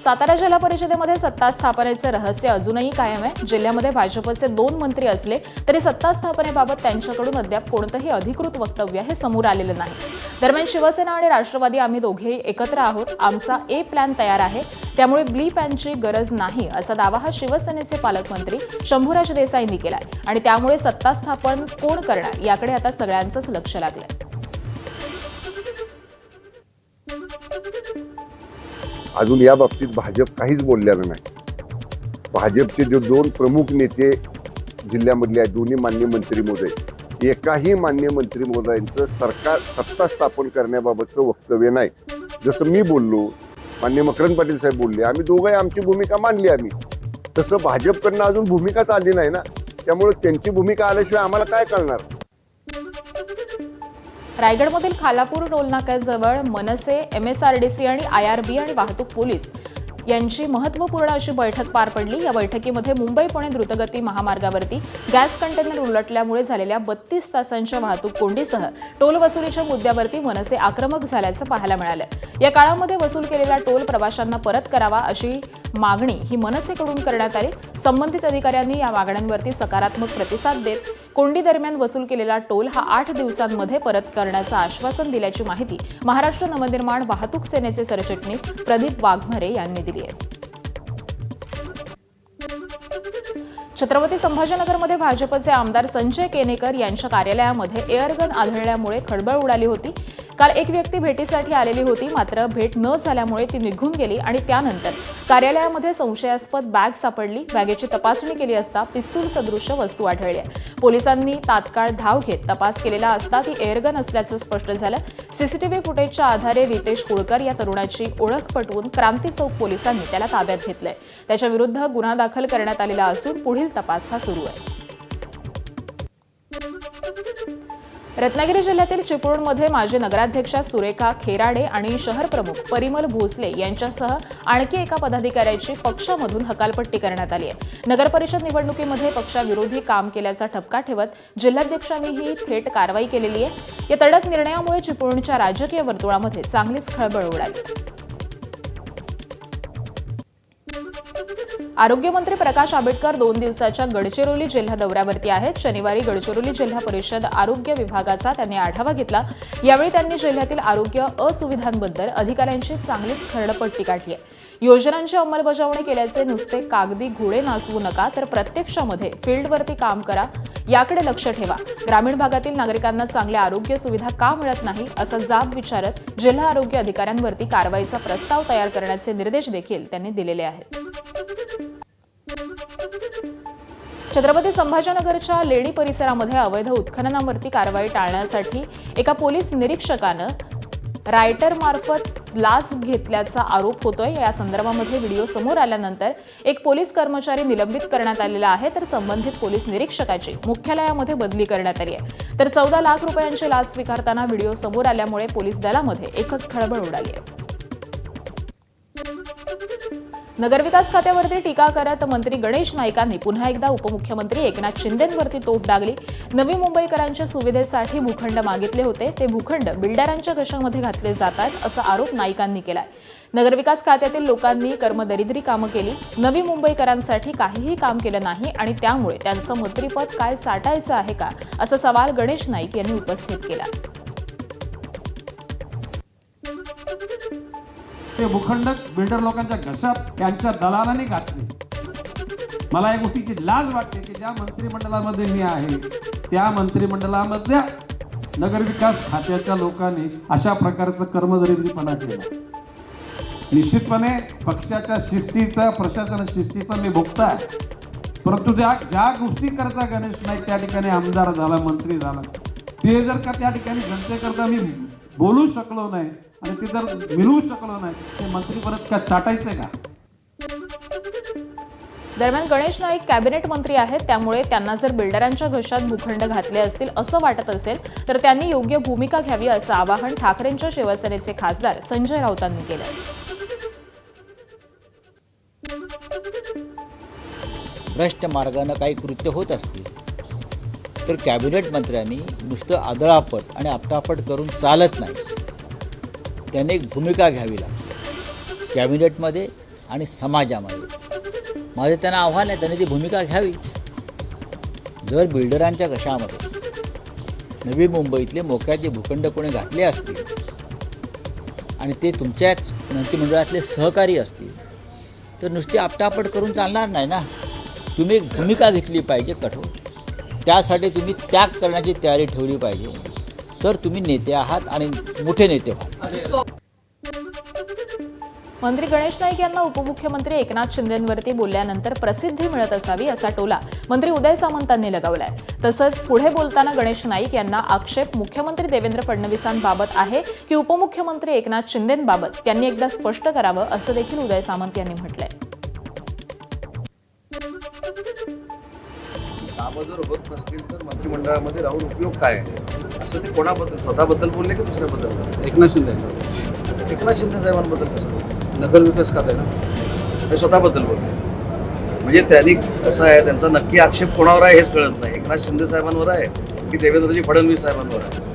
सातारा जिल्हा परिषदेमध्ये सत्ता स्थापनेचे रहस्य अजूनही कायम आहे। जिल्ह्यामध्ये भाजपचे 2 मंत्री असले तरी सत्ता स्थापनेबाबत त्यांच्याकडून अद्याप कोणतेही अधिकृत वक्तव्य हे समोर आलेलं नाही। दरम्यान शिवसेना आणि राष्ट्रवादी आम्ही दोघेही एकत्र आहोत, आमचा ए प्लॅन तयार आहे, त्यामुळे बी प्लॅनची गरज नाही असा दावा हा शिवसेनेचे पालकमंत्री शंभूराज देसाईंनी केलाय आणि त्यामुळे सत्ता स्थापन कोण करणार याकडे आता सगळ्यांचंच लक्ष लागलंय। अजून या बाबतीत भाजप काहीच बोललेलं नाही। भाजपचे जे 2 प्रमुख नेते जिल्ह्यामधले आहेत, दोन्ही मान्य मंत्री महोदय, एकाही मान्य मंत्री महोदयांचं सरकार सत्ता स्थापन करण्याबाबतचं वक्तव्य नाही। जसं मी बोललो, मान्य मकरंद पाटील साहेब बोलले, आम्ही दोघंही आमची भूमिका मांडली आम्ही, तसं भाजपकडनं अजून भूमिकाच आली नाही ना, त्यामुळे त्यांची भूमिका आल्याशिवाय आम्हाला काय कळणार। रायगडमधील खालापूर टोलनाक्याजवळ मनसे, MSRDC आणि IRB आणि वाहतूक पोलीस यांची महत्त्वपूर्ण अशी बैठक पार पडली। या बैठकीमध्ये मुंबई-पुणे द्रुतगती महामार्गावरती गॅस कंटेनर उलटल्यामुळे झालेल्या 32 तासांच्या वाहतूक कोंडीसह टोल वसुलीच्या मुद्द्यावरती मनसे आक्रमक झाल्याचं पाहायला मिळालं। या काळामध्ये वसूल केलेला टोल प्रवाशांना परत करावा अशी मागणी ही मनसेकडून करण्यात आली। संबंधित अधिकाऱ्यांनी या मागण्यांवरती सकारात्मक प्रतिसाद देत कोंडी दरम्यान वसूल केलेला टोल हा 8 दिवसांमध्ये परत करण्याचं आश्वासन दिल्याची माहिती महाराष्ट्र नवनिर्माण वाहतूक सेनेचे सरचिटणीस प्रदीप वाघमारे यांनी दिली आहे। छत्रपती संभाजीनगरमध्ये भाजपचे आमदार संजय केनेकर यांच्या कार्यालयामध्ये एअरगन आढळल्यामुळे खळबळ उडाली होती। काल एक व्यक्ती भेटीसाठी आलेली होती, मात्र भेट न झाल्यामुळे ती निघून गेली आणि त्यानंतर कार्यालयामध्ये संशयास्पद बॅग सापडली। बॅगेची तपासणी केली असता पिस्तूल सदृश वस्तू आढळली आहे। पोलिसांनी तात्काळ धाव घेत तपास केलेला असता ती एअरगन असल्याचं स्पष्ट झालं। सीसीटीव्ही फुटेजच्या आधारे रितेश कुळकर या तरुणाची ओळख पटवून क्रांती चौक पोलिसांनी त्याला ताब्यात घेतलंय। त्याच्या विरुद्ध गुन्हा दाखल करण्यात आलेला असून पुढील तपास हा सुरू आहे। रत्नागिरी जिल्ह्यातील चिपळूणमध्ये माजी नगराध्यक्षा सुरेखा खेराडे आणि शहर प्रमुख परिमल भोसले यांच्यासह आणखी एका पदाधिकाऱ्याची पक्षामधून हकालपट्टी करण्यात आली आहे। नगरपरिषद निवडणुकीमध्ये पक्षाविरोधी काम केल्याचा ठपका ठेवत जिल्हाध्यक्षांनीही थेट कारवाई केलेली आहे। या तडक निर्णयामुळे चिपळूणच्या राजकीय वर्तुळामध्ये चांगलीच खळबळ उडाली। आरोग्यमंत्री प्रकाश आंबेडकर 2 दिवसाच्या गडचिरोली जिल्हा दौऱ्यावरती आहेत। शनिवारी गडचिरोली जिल्हा परिषद आरोग्य विभागाचा त्यांनी आढावा घेतला। यावेळी त्यांनी जिल्ह्यातील आरोग्य असुविधांबद्दल अधिकाऱ्यांची चांगलीच खरडपट्टी काढली आहे। योजनांची अंमलबजावणी केल्याचे नुसते कागदी घोडे नाचवू नका, तर प्रत्यक्षामध्ये फील्डवरती काम करा, याकडे लक्ष ठेवा। ग्रामीण भागातील नागरिकांना चांगल्या आरोग्य सुविधा का मिळत नाही असा जाब विचारत जिल्हा आरोग्य अधिकाऱ्यांवरती कारवाईचा प्रस्ताव तयार करण्याचे निर्देश देखील त्यांनी दिलेले आहेत। छत्रपती संभाजीनगरच्या लेणी परिसरामध्ये अवैध उत्खननावरती कारवाई टाळण्यासाठी एका पोलीस निरीक्षकानं रायटरमार्फत लाच घेतल्याचा आरोप होतोय। या संदर्भामध्ये व्हिडिओ समोर आल्यानंतर एक पोलीस कर्मचारी निलंबित करण्यात आलेला आहे, तर संबंधित पोलीस निरीक्षकाची मुख्यालयामध्ये बदली करण्यात आली आहे। तर 14 लाख रुपयांची लाच स्वीकारताना व्हिडिओ समोर आल्यामुळे पोलीस दलामध्ये एकच खळबळ उडाली आहे। नगरविकास खात्यावरती टीका करत मंत्री गणेश नाईकांनी पुन्हा एकदा उपमुख्यमंत्री एकनाथ शिंदेंवरती तोफ डागली। नवी मुंबईकरांच्या सुविधेसाठी भूखंड मागितले होते, ते भूखंड बिल्डरांच्या घशामध्ये घातले जातात असा आरोप नाईकांनी केलाय। नगरविकास खात्यातील लोकांनी कर्मदरिद्री कामं केली, नवी मुंबईकरांसाठी काहीही काम केलं नाही आणि त्यामुळे त्यांचं मंत्रिपद काय चाटायचं आहे का असा सवाल गणेश नाईक यांनी उपस्थित केला। ते भूखंड बिल्डर लोकांच्या घशात त्यांच्या दलालांनी घातले। मला एक गोष्टीची लाज वाटते की ज्या मंत्रिमंडळामध्ये मी आहे त्या मंत्रिमंडळामधल्या नगरविकास खात्याच्या लोकांनी अशा प्रकारचं कर्मदरिद्रीपणा केला। निश्चितपणे पक्षाच्या शिस्तीचा, प्रशासन शिस्तीचा मी भोगता आहे, परंतु ज्या गोष्टी करता गणेश नाईक त्या ठिकाणी आमदार झाला, मंत्री झाला, ते जर का त्या ठिकाणी जनतेकरता मी बोलू शकलो नाही आणि ते जर मिळवू शकलो नाही, ते मंत्री परत का चाटायचे का? दरम्यान गणेश नाईक कॅबिनेट मंत्री आहेत, त्यामुळे त्यांना जर बिल्डरांच्या घशात भूखंड घातले असतील असं वाटत असेल तर त्यांनी योग्य भूमिका घ्यावी असं आवाहन ठाकरेंच्या शिवसेनेचे खासदार संजय राऊतांनी केलं। भ्रष्ट मार्गाने काही कृत्य होत असतील तर कॅबिनेट मंत्र्यांनी नुसतं आदळापट आणि आपटापट करून चालत नाही, त्याने एक भूमिका घ्यावी लागते। कॅबिनेटमध्ये आणि समाजामध्ये. माझं त्यांना आव्हान आहे, त्यांनी ती भूमिका घ्यावी. जर बिल्डरांच्या घशामध्ये नवी मुंबईतले मोक्याचे भूखंड कोणी घातले असतील आणि ते तुमच्याच मंत्रिमंडळातले सहकारी असतील तर नुसती आपटापट करून चालणार नाही ना. तुम्ही एक भूमिका घेतली पाहिजे कठोर. त्यासाठी तुम्ही त्याग करण्याची तयारी ठेवली पाहिजे. तर तुम्ही नेते आहात आणि मोठे नेते व्हाल. मंत्री गणेश नाईक यांना उपमुख्यमंत्री एकनाथ शिंदेंवरती बोलल्यानंतर प्रसिद्धी मिळत असावी असा टोला मंत्री उदय सामंतांनी लगावलाय. तसंच पुढे बोलताना गणेश नाईक यांना आक्षेप मुख्यमंत्री देवेंद्र फडणवीसांबाबत आहे की उपमुख्यमंत्री एकनाथ शिंदेंबाबत त्यांनी एकदा स्पष्ट करावं असं देखील उदय सामंत यांनी म्हटलंय. कामं जर होत नसतील तर मंत्रिमंडळामध्ये राहून उपयोग काय आहे असं ते कोणाबद्दल, स्वतःबद्दल बोलले की दुसऱ्याबद्दल? एकनाथ शिंदे एकनाथ शिंदे साहेबांबद्दल कसं बोलले? नगर विकास खात्याला ते स्वतःबद्दल बोलले. म्हणजे त्यांनी कसं आहे, त्यांचा नक्की आक्षेप कोणावर आहे हेच कळत नाही. एकनाथ शिंदे साहेबांवर आहे की देवेंद्रजी फडणवीस साहेबांवर आहे?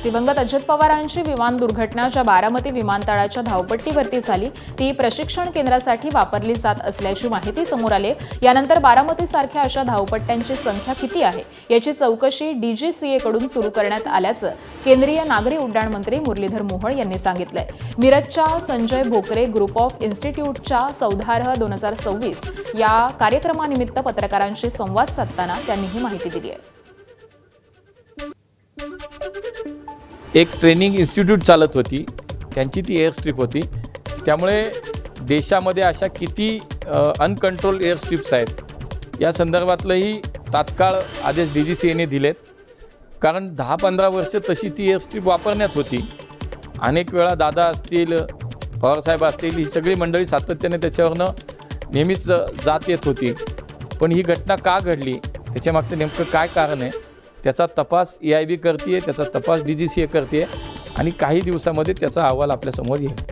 दिवंगत अजित पवारांची विमान दुर्घटना ज्या बारामती विमानतळाच्या धावपट्टीवरती झाली ती प्रशिक्षण केंद्रासाठी वापरली जात असल्याची माहिती समोर आली. यानंतर बारामतीसारख्या अशा धावपट्ट्यांची संख्या किती आहे याची चौकशी DGCA कडून सुरू करण्यात आल्याचं केंद्रीय नागरी उड्डाण मंत्री मुरलीधर मोहोळ यांनी सांगितलंय. मिरजच्या संजय भोकरे ग्रुप ऑफ इन्स्टिट्यूटच्या सौदार्ह 2026 या कार्यक्रमानिमित्त पत्रकारांशी संवाद साधताना त्यांनी ही माहिती दिली आहे. एक ट्रेनिंग इन्स्टिट्यूट चालत होती, त्यांची ती एअर स्ट्रिप होती. त्यामुळे देशामध्ये अशा किती अनकंट्रोल एअर स्ट्रिप्स आहेत या संदर्भातलंही तात्काळ आदेश DGCAने दिलेत. कारण 10-15 वर्ष तशी ती एअर स्ट्रिप वापरण्यात होती. अनेक वेळा दादा असतील, पवारसाहेब असतील, ही सगळी मंडळी सातत्याने त्याच्यावरनं नेहमीच जात येत होती. पण ही घटना का घडली, त्याच्यामागचं नेमकं काय कारण आहे, त्याचा तपास EIB करते, त्याचा तपास DGCA करते आणि काही दिवसामध्ये त्याचा अहवाल आपल्यासमोर येईल.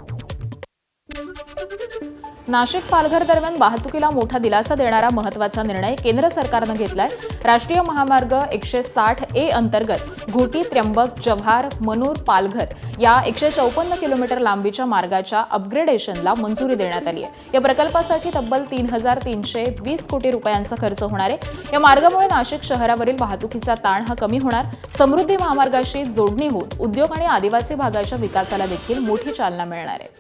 नाशिक पालघर दरम्यान वाहतुकीला मोठा दिलासा देणारा महत्त्वाचा निर्णय केंद्र सरकारनं घेतलाय. राष्ट्रीय महामार्ग 160A अंतर्गत घोटी, त्र्यंबक, जव्हार, मनूर, पालघर या 154 किलोमीटर लांबीच्या मार्गाच्या अपग्रेडेशनला मंजुरी देण्यात आली आहे. या प्रकल्पासाठी तब्बल 3,320 कोटी रुपयांचा खर्च होणार आहे. या मार्गामुळे नाशिक शहरावरील वाहतुकीचा ताण हा कमी होणार. समृद्धी महामार्गाशी जोडणी होऊन उद्योग आणि आदिवासी भागाच्या विकासाला देखील मोठी चालना मिळणार आहे.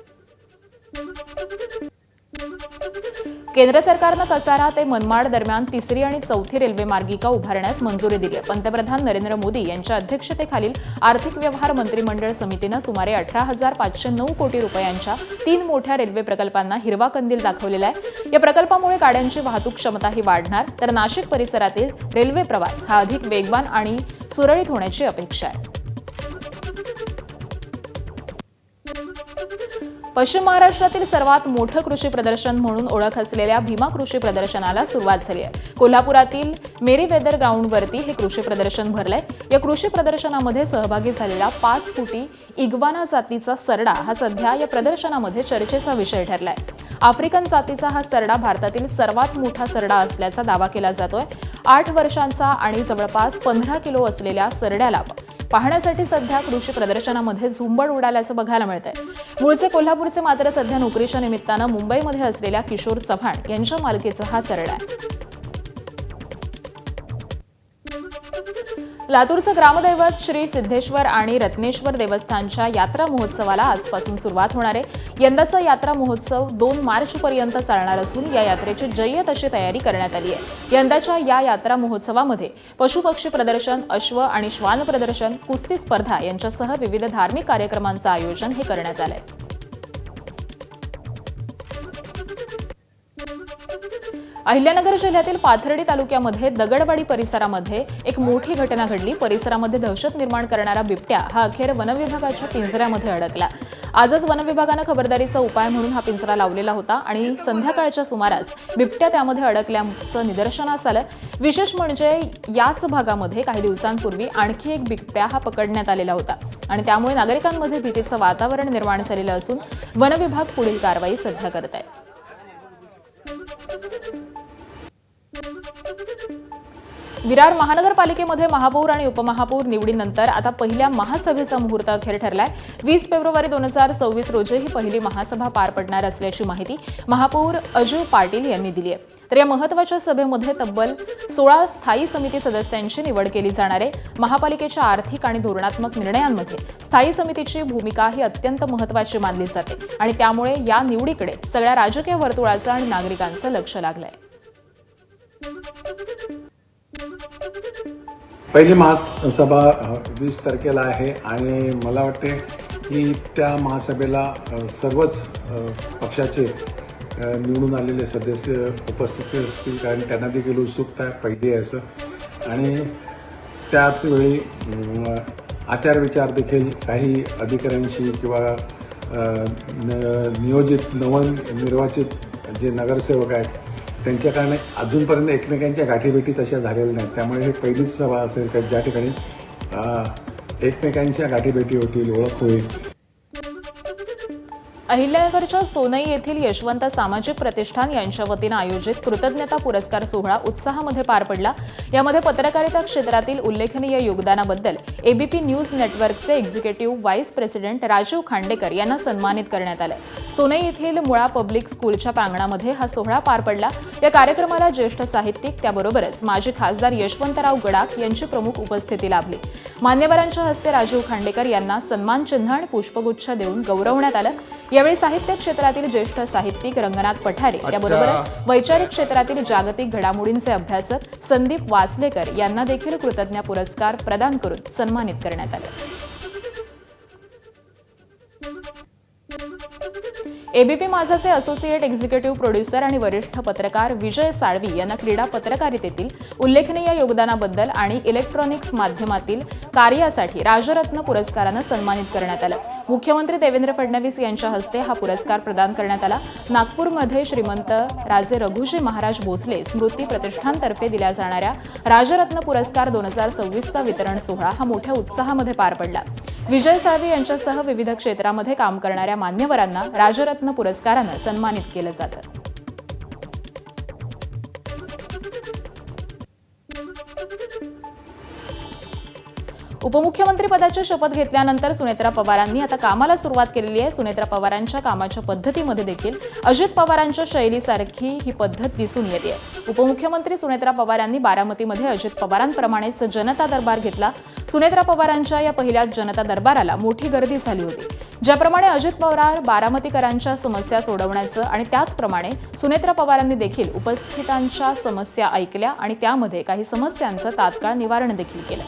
केंद्र सरकारनं कसारा ते मनमाड दरम्यान 3री आणि 4थी रेल्वे मार्गिका उभारण्यास मंजुरी दिली आहे. पंतप्रधान नरेंद्र मोदी यांच्या अध्यक्षतेखालील आर्थिक व्यवहार मंत्रिमंडळ समितीनं सुमारे 18,509 कोटी रुपयांच्या 3 मोठ्या रेल्वे प्रकल्पांना हिरवा कंदील दाखवलेला आहे. या प्रकल्पामुळे गाड्यांची वाहतूक क्षमताही वाढणार, तर नाशिक परिसरातील रेल्वे प्रवास हा अधिक वेगवान आणि सुरळीत होण्याची अपेक्षा आहे. पश्चिम महाराष्ट्रातील सर्वात मोठं कृषी प्रदर्शन म्हणून ओळख असलेल्या भीमा कृषी प्रदर्शनाला सुरुवात झाली आहे. कोल्हापुरातील मेरीवेदर ग्राउंडवरती हे कृषी प्रदर्शन भरलंय. या कृषी प्रदर्शनामध्ये सहभागी झालेला 5 फुटी इग्वाना जातीचा सरडा हा सध्या या प्रदर्शनामध्ये चर्चेचा विषय ठरलाय. आफ्रिकन जातीचा हा सरडा भारतातील सर्वात मोठा सरडा असल्याचा दावा केला जातोय. 8 वर्षांचा आणि जवळपास 15 किलो असलेल्या सरड्याला पाहण्यासाठी सध्या कृषी प्रदर्शनामध्ये झुंबड उडाल्याचं बघायला मिळतंय. मूळचे कोल्हापूरचे मात्र सध्या नोकरीच्या निमित्तानं मुंबईमध्ये असलेल्या किशोर चव्हाण यांच्या मालकीचा हा सरडा आहे. लातूरचं ग्रामदैवत श्री सिद्धेश्वर आणि रत्नेश्वर देवस्थानच्या यात्रा महोत्सवाला आजपासून सुरुवात होणार आहे. यंदाचा यात्रा महोत्सव 2 मार्चपर्यंत चालणार असून या यात्रेची जय्यत अशी तयारी करण्यात आली आहे. यंदाच्या या यात्रा महोत्सवामध्ये पशुपक्षी प्रदर्शन, अश्व आणि श्वान प्रदर्शन, कुस्ती स्पर्धा यांच्यासह विविध धार्मिक कार्यक्रमांचं आयोजन हे करण्यात आलंय. अहिल्यानगर जिल्ह्यातील पाथर्डी तालुक्यामध्ये दगडवाडी परिसरामध्ये एक मोठी घटना घडली. परिसरामध्ये दहशत निर्माण करणारा बिबट्या हा अखेर वनविभागाच्या पिंजऱ्यामध्ये अडकला. आजच वनविभागानं खबरदारीचा उपाय म्हणून हा पिंजरा लावलेला होता आणि संध्याकाळच्या सुमारास बिबट्या त्यामध्ये अडकल्याचं निदर्शनास आलं. विशेष म्हणजे याच भागामध्ये काही दिवसांपूर्वी आणखी एक बिबट्या हा पकडण्यात आलेला होता आणि त्यामुळे नागरिकांमध्ये भीतीचं वातावरण निर्माण झालेलं असून वनविभाग पुढील कारवाई सध्या करत आहे. विरार महानगरपालिकेमध्ये महापौर आणि उपमहापौर निवडीनंतर आता पहिल्या महासभेचा मुहूर्त अखेर ठरलाय. 20 फेब्रुवारी 2026 रोजी ही पहिली महासभा पार पडणार असल्याची माहिती महापौर अजय पाटील यांनी दिली आहे. तर या महत्त्वाच्या सभेमध्ये तब्बल 16 स्थायी समिती सदस्यांची निवड केली जाणार आहे. महापालिकेच्या आर्थिक आणि धोरणात्मक निर्णयांमध्ये स्थायी समितीची भूमिका ही अत्यंत महत्त्वाची मानली जाते आणि त्यामुळे या निवडीकडे सगळ्या राजकीय वर्तुळाचं आणि नागरिकांचं लक्ष लागलंय. पहिली महासभा 20 तारखेला आहे आणि मला वाटते की त्या महासभेला सर्वच पक्षाचे निवडून आलेले सदस्य उपस्थित असतील, कारण त्यांना देखील उत्सुकता पहिली आहे असं. आणि त्याच वेळी आचारविचार देखील काही अधिकाऱ्यांशी किंवा नियोजित नवनिर्वाचित जे नगरसेवक आहेत त्यांच्याकडे अजूनपर्यंत एकमेकांच्या गाठीभेटी तशा झालेल्या नाहीत. त्यामुळे ही पहिलीच सभा असेल का ज्या ठिकाणी एकमेकांच्या गाठीभेटी होतील, ओळख होईल. अहिल्यानगरच्या सोनई येथील यशवंत सामाजिक प्रतिष्ठान यांच्या वतीनं आयोजित कृतज्ञता पुरस्कार सोहळा उत्साहामध्ये पार पडला. यामध्ये पत्रकारिता क्षेत्रातील उल्लेखनीय योगदानाबद्दल एबीपी न्यूज नेटवर्कचे executive vice president Rajiv Khandekar यांना सन्मानित करण्यात आलं. सोनई येथील मुळा पब्लिक स्कूलच्या प्रांगणामध्ये हा सोहळा पार पडला. या कार्यक्रमाला ज्येष्ठ साहित्यिक त्याबरोबरच माजी खासदार यशवंतराव गडाख यांची प्रमुख उपस्थिती लाभली. मान्यवरांच्या हस्ते राजीव खांडेकर यांना सन्मानचिन्ह आणि पुष्पगुच्छ देऊन गौरवण्यात आलं. यावेळी साहित्य क्षेत्रातील ज्येष्ठ साहित्यिक रंगनाथ पठारे त्याबरोबरच वैचारिक क्षेत्रातील जागतिक घडामोडींचे अभ्यासक संदीप वासलेकर यांना देखील कृतज्ञ पुरस्कार प्रदान करून सन्मानित करण्यात आले. एबीपी माझाचे असोसिएट एक्झिक्युटिव्ह प्रोड्युसर आणि वरिष्ठ पत्रकार विजय साळवी यांना क्रीडा पत्रकारितेतील उल्लेखनीय योगदानाबद्दल आणि इलेक्ट्रॉनिक्स माध्यमातील कार्यासाठी राजरत्न पुरस्कारानं सन्मानित करण्यात आलं. मुख्यमंत्री देवेंद्र फडणवीस यांच्या हस्ते हा पुरस्कार प्रदान करण्यात आला. नागपूरमध्ये श्रीमंत राजे रघुजी महाराज भोसले स्मृती प्रतिष्ठानतर्फे दिल्या जाणाऱ्या राजरत्न पुरस्कार 2026चा वितरण सोहळा हा मोठ्या उत्साहामध्ये पार पडला. विजय साळवी यांच्यासह विविध क्षेत्रामध्ये काम करणाऱ्या मान्यवरांना राजरत्न पुरस्कारानं सन्मानित केलं जातं. उपमुख्यमंत्रीपदाची शपथ घेतल्यानंतर सुनेत्रा पवारांनी आता कामाला सुरुवात केलेली आहे. सुनेत्रा पवारांच्या कामाच्या पद्धतीमध्ये देखील अजित पवारांच्या शैलीसारखी ही पद्धत दिसून येते. उपमुख्यमंत्री सुनेत्रा पवार यांनी बारामतीमध्ये अजित पवारांप्रमाणेच जनता दरबार घेतला. सुनेत्रा पवारांच्या या पहिल्याच जनता दरबाराला मोठी गर्दी झाली होती. ज्याप्रमाणे अजित पवार बारामतीकरांच्या समस्या सोडवण्याचं आणि त्याचप्रमाणे सुनेत्रा पवारांनी देखील उपस्थितांच्या समस्या ऐकल्या आणि त्यामध्ये काही समस्यांचं तात्काळ निवारण देखील केलं.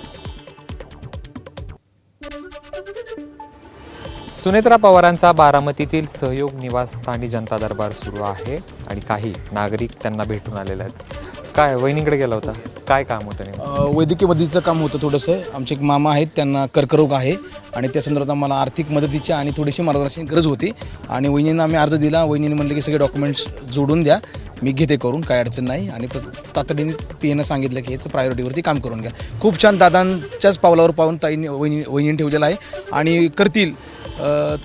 सुनेत्रा पवारांचा बारामतीतील सहयोग निवासस्थानी जनता दरबार सुरू आहे आणि काही नागरिक त्यांना भेटून आलेले आहेत. काय वहिनीकडे गेला होता, काय काम होतं नेमकं? वैद्यकीय मदतीचं काम होतं थोडंसं. आमचे एक मामा आहेत, त्यांना कर्करोग आहे आणि त्या संदर्भात मला आर्थिक मदतीची आणि थोडीशी मार्गदर्शन गरज होती आणि वहिनींना आम्ही अर्ज दिला. वहिनीने म्हणले की सगळे डॉक्युमेंट्स जोडून द्या, मी घेते करून, काय अडचण नाही. आणि तातडीने पीएनं सांगितलं की याचं प्रायोरिटीवरती काम करून घ्या. खूप छान दादांच्याच पावलावर पाहून ताईंनी वहिनीने ठेवलेलं आहे आणि करतील.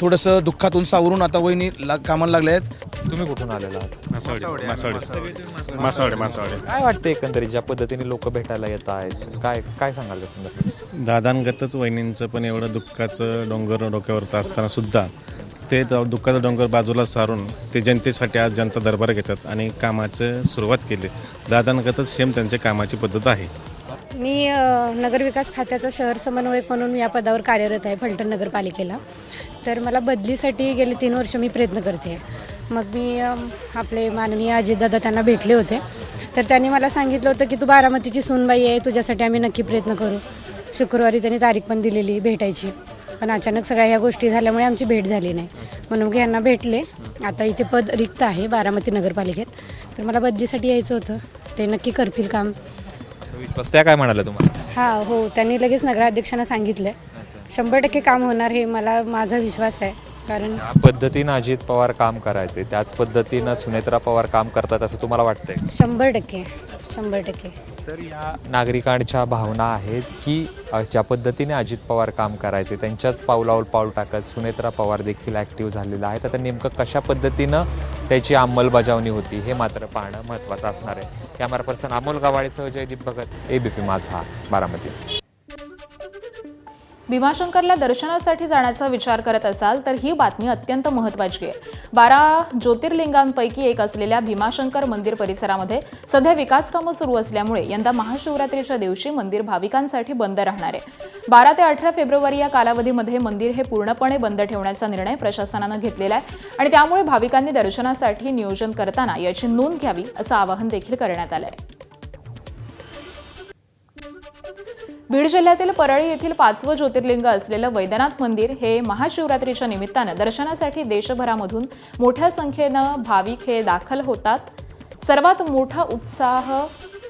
थोडंसं दुःखातून सावरून आता वहिनी कामाला लागले आहेत. तुम्ही कुठून आलेला आहात? मासवाडे. काय वाटतं एकंदरीत ज्या पद्धतीने लोक भेटायला येत आहेत, काय सांगाल त्या संदर्भात? दादांगतच वहिनींचं पण एवढं दुःखाचं डोंगर डोक्यावरती असताना सुद्धा ते दुःखाचं डोंगर बाजूला सारून ते जनतेसाठी आज जनता दरबार घेतात आणि कामाचं सुरुवात केली. दादांगतच सेम त्यांच्या कामाची पद्धत आहे. मी नगरविकास खात्याचा शहर समन्वयक म्हणून या पदावर कार्यरत आहे फलटण नगरपालिकेला. तर मला बदलीसाठी गेले 3 वर्ष मी प्रयत्न करते. मग मी आपले माननीय अजितदादा त्यांना भेटले होते. तर त्यांनी मला सांगितलं होतं की तू बारामतीची सूनबाई आहे, तुझ्यासाठी आम्ही नक्की प्रयत्न करू. शुक्रवारी त्यांनी तारीख पण दिलेली भेटायची, पण अचानक सगळ्या ह्या गोष्टी झाल्यामुळे आमची भेट झाली नाही. म्हणून की यांना भेटले. आता इथे पद रिक्त आहे बारामती नगरपालिकेत. तर मला बदलीसाठी यायचं होतं, ते नक्की करतील काम. विश्वास त्या काय म्हणाले तुम्हाला? हां हो, त्यांनी लगेच नगराध्यक्षांना सांगितलं. 100% काम होणार हे माझा विश्वास आहे. कारण ज्या पद्धतीनं अजित पवार काम करायचे त्याच पद्धतीनं सुनेत्रा पवार काम करतात असं तुम्हाला वाटतंय? 100%. 100%. तर या नागरिकांच्या भावना आहेत की ज्या पद्धतीने अजित पवार काम करायचे त्यांच्याच पावलावर पाऊल टाकत सुनेत्रा पवार देखील ॲक्टिव्ह झालेला आहे. आता नेमकं कशा पद्धतीनं त्याची अंमलबजावणी होती हे मात्र पाहणं महत्त्वाचं असणार आहे. कॅमेरा पर्सन अमोल गवाळेसह जयदीप भगत, ABP माझा, बारामती. भीमाशंकरला दर्शनासाठी जाण्याचा विचार करत असाल तर ही बातमी अत्यंत महत्त्वाची आहे. 12 ज्योतिर्लिंगांपैकी एक असलेल्या भीमाशंकर मंदिर परिसरामध्ये सध्या विकास कामं सुरू असल्यामुळे यंदा महाशिवरात्रीच्या दिवशी मंदिर भाविकांसाठी बंद राहणार आहे. 12 ते 18 फेब्रुवारी या कालावधीमध्ये मंदिर हे पूर्णपणे बंद ठेवण्याचा निर्णय प्रशासनानं घेतलेला आहे आणि त्यामुळे भाविकांनी दर्शनासाठी नियोजन करताना याची नोंद घ्यावी असं आवाहन देखील करण्यात आलं आहे. बीड जिल्ह्यातील परळी येथील 5वं ज्योतिर्लिंग असलेलं वैद्यनाथ मंदिर हे महाशिवरात्रीच्या निमित्तानं दर्शनासाठी देशभरामधून मोठ्या संख्येनं भाविक हे दाखल होतात. सर्वात मोठा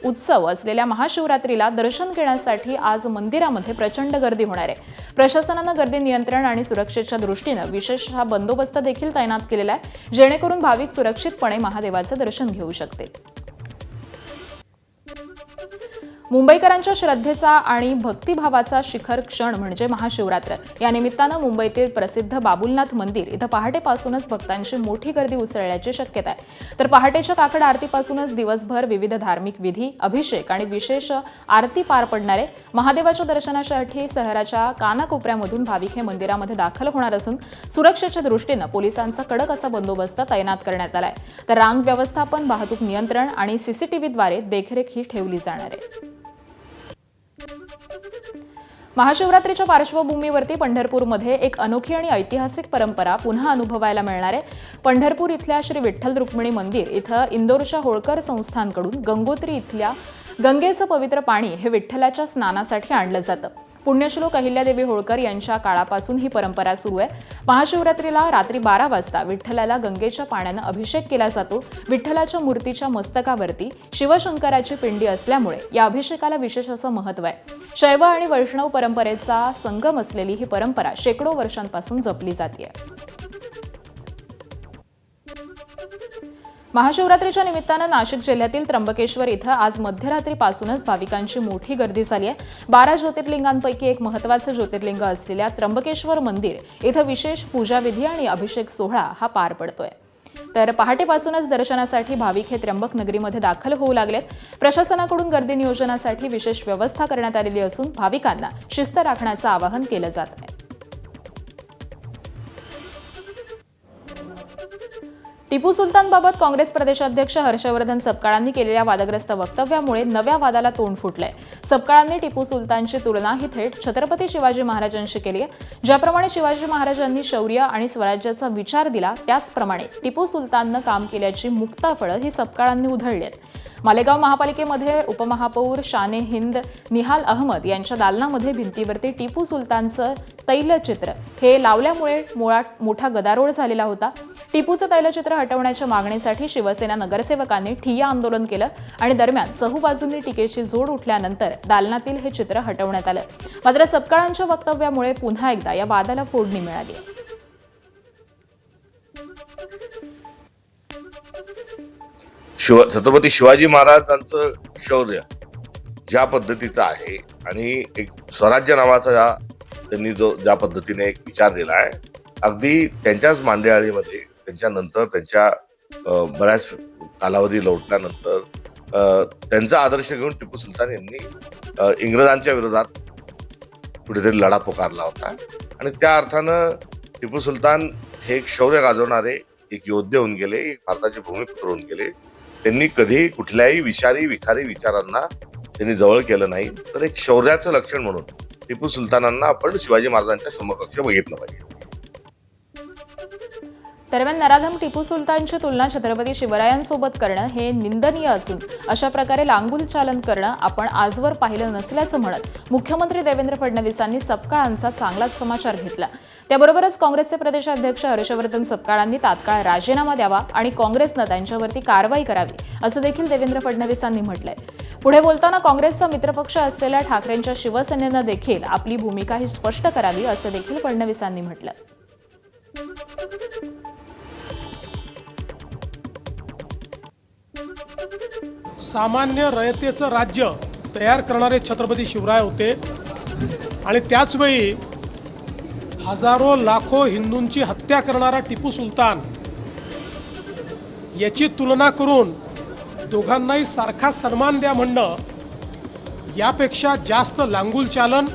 उत्सव असलेल्या महाशिवरात्रीला दर्शन घेण्यासाठी आज मंदिरामध्ये प्रचंड गर्दी होणार आहे. प्रशासनानं गर्दी नियंत्रण आणि सुरक्षेच्या दृष्टीनं विशेष बंदोबस्त देखील तैनात केलेला आहे, जेणेकरून भाविक सुरक्षितपणे महादेवाचं दर्शन घेऊ शकतील. मुंबईकरांच्या श्रद्धेचा आणि भक्तिभावाचा शिखर क्षण म्हणजे महाशिवरात्र. या निमित्तानं मुंबईतील प्रसिद्ध बाबुलनाथ मंदिर इथं पहाटेपासूनच भक्तांची मोठी गर्दी उसळण्याची शक्यता आहे. तर पहाटेच्या काकड आरतीपासूनच दिवसभर विविध धार्मिक विधी, अभिषेक आणि विशेष आरती पार पडणार आहे. महादेवाच्या दर्शनासाठी शहराच्या कानाकोपऱ्यामधून भाविक हे मंदिरामध्ये दाखल होणार असून सुरक्षेच्या दृष्टीनं पोलिसांचा कडक असा बंदोबस्त तैनात करण्यात आलाय. तर रांग व्यवस्थापन, वाहतूक नियंत्रण आणि CCTVद्वारे देखरेख ही ठेवली जाणार आहे. महाशिवरात्रीच्या पार्श्वभूमीवरती पंढरपूरमध्ये एक अनोखी आणि ऐतिहासिक परंपरा पुन्हा अनुभवायला मिळणार आहे. पंढरपूर इथल्या श्री विठ्ठल रुक्मिणी मंदिर इथं इंदोरच्या होळकर संस्थानकडून गंगोत्री इथल्या गंगेचं पवित्र पाणी हे विठ्ठलाच्या स्नानासाठी आणलं जातं. पुण्यश्लोक अहिल्यादेवी होळकर यांच्या काळापासून ही परंपरा सुरू आहे. महाशिवरात्रीला रात्री 12 वाजता विठ्ठलाला गंगेच्या पाण्यानं अभिषेक केला जातो. विठ्ठलाच्या मूर्तीच्या मस्तकावरती शिवशंकराची पिंडी असल्यामुळे या अभिषेकाला विशेष असं महत्त्व आहे. शैव आणि वैष्णव परंपरेचा संगम असलेली ही परंपरा शेकडो वर्षांपासून जपली जाते. महाशिवरात्रीच्या निमित्तानं नाशिक जिल्ह्यातील त्र्यंबकेश्वर इथं आज मध्यरात्रीपासूनच भाविकांची मोठी गर्दी झाली आहे. 12 ज्योतिर्लिंगांपैकी एक महत्त्वाचं ज्योतिर्लिंग असलेल्या त्र्यंबकेश्वर मंदिर इथं विशेष पूजाविधी आणि अभिषेक सोहळा हा पार पडतोय. तर पहाटेपासूनच दर्शनासाठी भाविक हे त्र्यंबक नगरीमध्ये दाखल होऊ लागलेत. प्रशासनाकडून गर्दी नियोजनासाठी विशेष व्यवस्था करण्यात आलेली असून भाविकांना शिस्त राखण्याचं आवाहन केलं जात आहे. टिपू सुलतानबाबत काँग्रेस प्रदेशाध्यक्ष हर्षवर्धन सपकाळांनी केलेल्या वादग्रस्त वक्तव्यामुळे नव्या वादाला तोंड फुटलंय. सपकाळांनी टिपू सुलतानची तुलना ही थेट छत्रपती शिवाजी महाराजांशी केली आहे. ज्याप्रमाणे शिवाजी महाराजांनी शौर्य आणि स्वराज्याचा विचार दिला त्याचप्रमाणे टिपू सुलताननं काम केल्याची मुक्ताफळं ही सपकाळांनी उधळली आहेत. मालेगाव महापालिकेमध्ये उपमहापौर शाने हिंद निहाल अहमद यांच्या दालनामध्ये भिंतीवरती टिपू सुलतानचं तैलचित्र हे लावल्यामुळे मोठा गदारोळ झालेला होता. टिपूचं तैलचित्र हटवण्याच्या मागणीसाठी शिवसेना नगरसेवकांनी ठिय्या आंदोलन केलं आणि दरम्यान चहूबाजूंनी टीकेची जोड उठल्यानंतर दालनातील हे चित्र हटवण्यात आलं. मात्र सपकाळांच्या वक्तव्यामुळे पुन्हा एकदा या वादाला फोडणी मिळाली. छत्रपती शिवाजी महाराजांचं शौर्य ज्या पद्धतीचं आहे आणि एक स्वराज्य नावाचा त्यांनी ज्या पद्धतीने एक विचार दिला आहे, अगदी त्यांच्याच मांडेआळीमध्ये त्यांच्यानंतर त्यांच्या बऱ्याच कालावधी लोटल्यानंतर त्यांचा आदर्श घेऊन टिपू सुलतान यांनी इंग्रजांच्या विरोधात कुठेतरी लढा पुकारला होता. आणि त्या अर्थानं टिपू सुलतान हे एक शौर्य गाजवणारे एक योद्धे होऊन गेले, एक भारताचे भूमिपुत्र होऊन गेले. त्यांनी कधीही कुठल्याही विषारी विचारांना त्यांनी जवळ केलं नाही. तर एक शौर्याचं लक्षण म्हणून टिपू सुलतानांना आपण शिवाजी महाराजांच्या समकक्ष बघितलं पाहिजे. दरम्यान नराधम टिपू सुलतानची तुलना छत्रपती शिवरायांसोबत करणं हे निंदनीय असून अशा प्रकारे लांगुल चालन करणं आपण आजवर पाहिलं नसल्याचं म्हणत मुख्यमंत्री देवेंद्र फडणवीसांनी सपकाळांचा चांगलाच समाचार घेतला. त्याबरोबरच काँग्रेसचे प्रदेशाध्यक्ष हर्षवर्धन सपकाळांनी तात्काळ राजीनामा द्यावा आणि काँग्रेसनं त्यांच्यावरती कारवाई करावी असं देखील देवेंद्र फडणवीसांनी म्हटलंय. पुढे बोलताना काँग्रेसचा मित्रपक्ष असलेल्या ठाकरेंच्या शिवसेनेनं देखील आपली भूमिका ही स्पष्ट करावी असं देखील फडणवीसांनी म्हटलं. सामान्य रयतेचं राज्य तयार करणारे छत्रपती शिवराय होते आणि त्याचवेळी हजारो लाखो हिंदूंची हत्या करणारा टिपू सुलतान याची तुलना करून दोघांनाही सारखा सन्मान द्या म्हणणं यापेक्षा जास्त लांगुल चालन,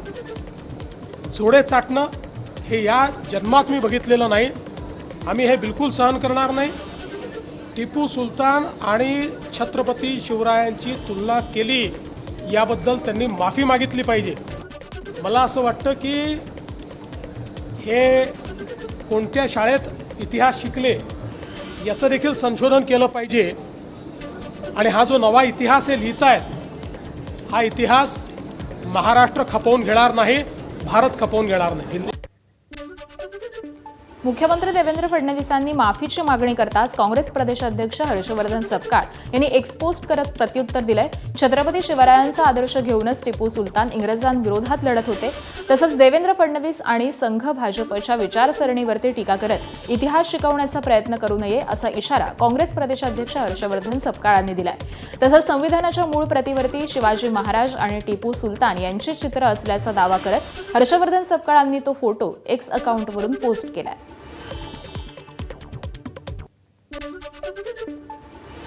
जोडे चाटणं हे या जन्मात मी बघितलेलं नाही. आम्ही हे बिलकुल सहन करणार नाही. टिपू सुलतान आणि छत्रपती शिवरायांची तुलना केली याबद्दल त्यांनी माफी मागितली पाहिजे. मला असं वाटतं की हे कोणत्या शाळेत इतिहास शिकले याचं देखील संशोधन केलं पाहिजे आणि हा जो नवा इतिहास हे लिहितायत हा इतिहास महाराष्ट्र खपवून घेणार नाही, भारत खपवून घेणार नाही. मुख्यमंत्री देवेंद्र फडणवीसांनी माफीची मागणी करताच काँग्रेस प्रदेशाध्यक्ष हर्षवर्धन सपकाळ यांनी एक्सपोस्ट करत प्रत्युत्तर दिलंय. छत्रपती शिवरायांचा आदर्श घेऊनच टिपू सुलतान इंग्रजांविरोधात लढत होते. तसंच देवेंद्र फडणवीस आणि संघ भाजपच्या विचारसरणीवरती टीका करत इतिहास शिकवण्याचा प्रयत्न करू नये असा इशारा काँग्रेस प्रदेशाध्यक्ष हर्षवर्धन सपकाळ यांनी दिलाय. तसंच संविधानाच्या मूळ प्रतीवरती शिवाजी महाराज आणि टिपू सुलतान यांचे चित्र असल्याचा दावा करत हर्षवर्धन सपकाळांनी तो फोटो एक्स अकाउंटवरून पोस्ट केलाय.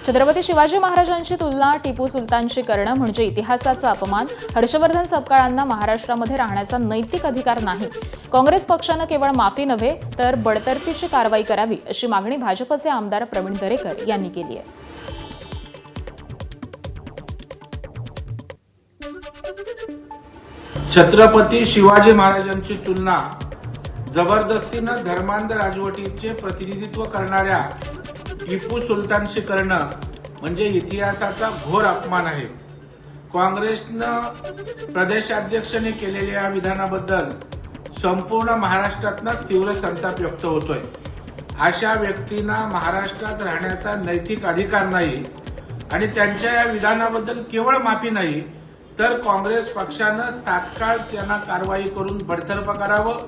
छत्रपती शिवाजी महाराजांची तुलना टिपू सुलतानशी करणं म्हणजे इतिहासाचा अपमान. हर्षवर्धन सपकाळांना महाराष्ट्रामध्ये राहण्याचा नैतिक अधिकार नाही. काँग्रेस पक्षानं केवळ माफी नव्हे तर बडतर्फीची कारवाई करावी अशी मागणी भाजपचे आमदार प्रवीण दरेकर यांनी केली आहे. छत्रपती शिवाजी महाराजांची तुलना जबरदस्तीनं धर्मांध राजवटीचे प्रतिनिधित्व करणाऱ्या टिपू सुलतानशी करणं म्हणजे इतिहासाचा घोर अपमान आहे. काँग्रेसनं प्रदेशाध्यक्षांनी केलेल्या या विधानाबद्दल संपूर्ण महाराष्ट्रातनं तीव्र संताप व्यक्त होतोय. अशा व्यक्तींना महाराष्ट्रात राहण्याचा नैतिक अधिकार नाही आणि त्यांच्या या विधानाबद्दल केवळ माफी नाही तर काँग्रेस पक्षानं तात्काळ त्यांना कारवाई करून बडतर्फ करावं.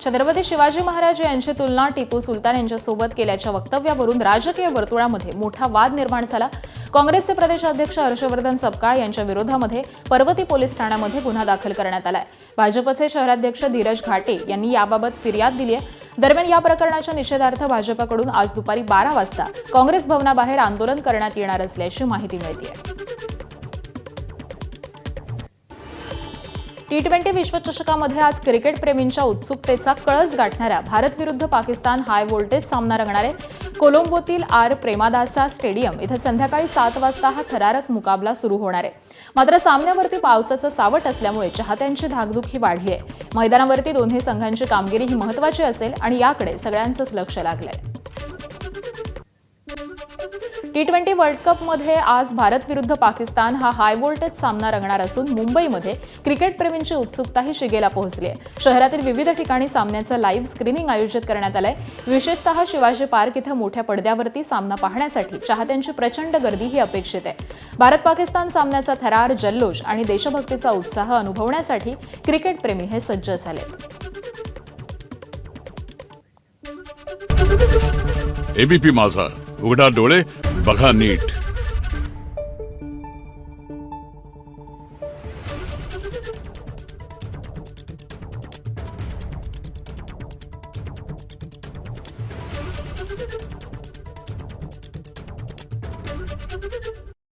छत्रपती शिवाजी महाराज यांची तुलना टिपू सुलतान यांच्यासोबत केल्याच्या वक्तव्यावरून राजकीय वर्तुळामध्ये मोठा वाद निर्माण झाला. काँग्रेसचे प्रदेशाध्यक्ष हर्षवर्धन सपकाळ यांच्या विरोधामध्ये पर्वती पोलीस ठाण्यामध्ये गुन्हा दाखल करण्यात आलाय. भाजपचे शहराध्यक्ष धीरज घाटे यांनी याबाबत फिर्याद दिली आहे. दरम्यान या प्रकरणाच्या निषेधार्थ भाजपकडून आज दुपारी 12 वाजता काँग्रेस भवनाबाहेर आंदोलन करण्यात येणार असल्याची माहिती मिळते. T20 विश्वचषकामध्ये आज क्रिकेटप्रेमींच्या उत्सुकतेचा कळस गाठणारा भारत विरुद्ध पाकिस्तान हाय व्होल्टेज सामना रंगणार आहे. कोलंबोतील आर प्रेमादासा स्टेडियम इथं संध्याकाळी 7 वाजता हा थरारक मुकाबला सुरू होणार आहे. मात्र सामन्यावरती पावसाचं सावट असल्यामुळे चाहत्यांची धाकधूक ही वाढली आहे. मैदानावरती दोन्ही संघांची कामगिरी ही महत्त्वाची असेल आणि याकडे सगळ्यांचंच लक्ष लागलंय. T20 वर्ल्ड कपमध्ये आज भारत विरुद्ध पाकिस्तान हा हाय व्होल्टेज सामना रंगणार असून मुंबईमध्ये क्रिकेटप्रेमींची उत्सुकताही शिगेला पोहोचली आहे. शहरातील विविध ठिकाणी सामन्याचं लाईव्ह स्क्रीनिंग आयोजित करण्यात आलंय. विशेषतः शिवाजी पार्क इथं मोठ्या पडद्यावरती सामना पाहण्यासाठी चाहत्यांची प्रचंड गर्दी ही अपेक्षित आहे. भारत पाकिस्तान सामन्याचा थरार, जल्लोष आणि देशभक्तीचा उत्साह अनुभवण्यासाठी क्रिकेटप्रेमी हे सज्ज झाले. एबीपी माझा, उघडा डोळे बघा नीट.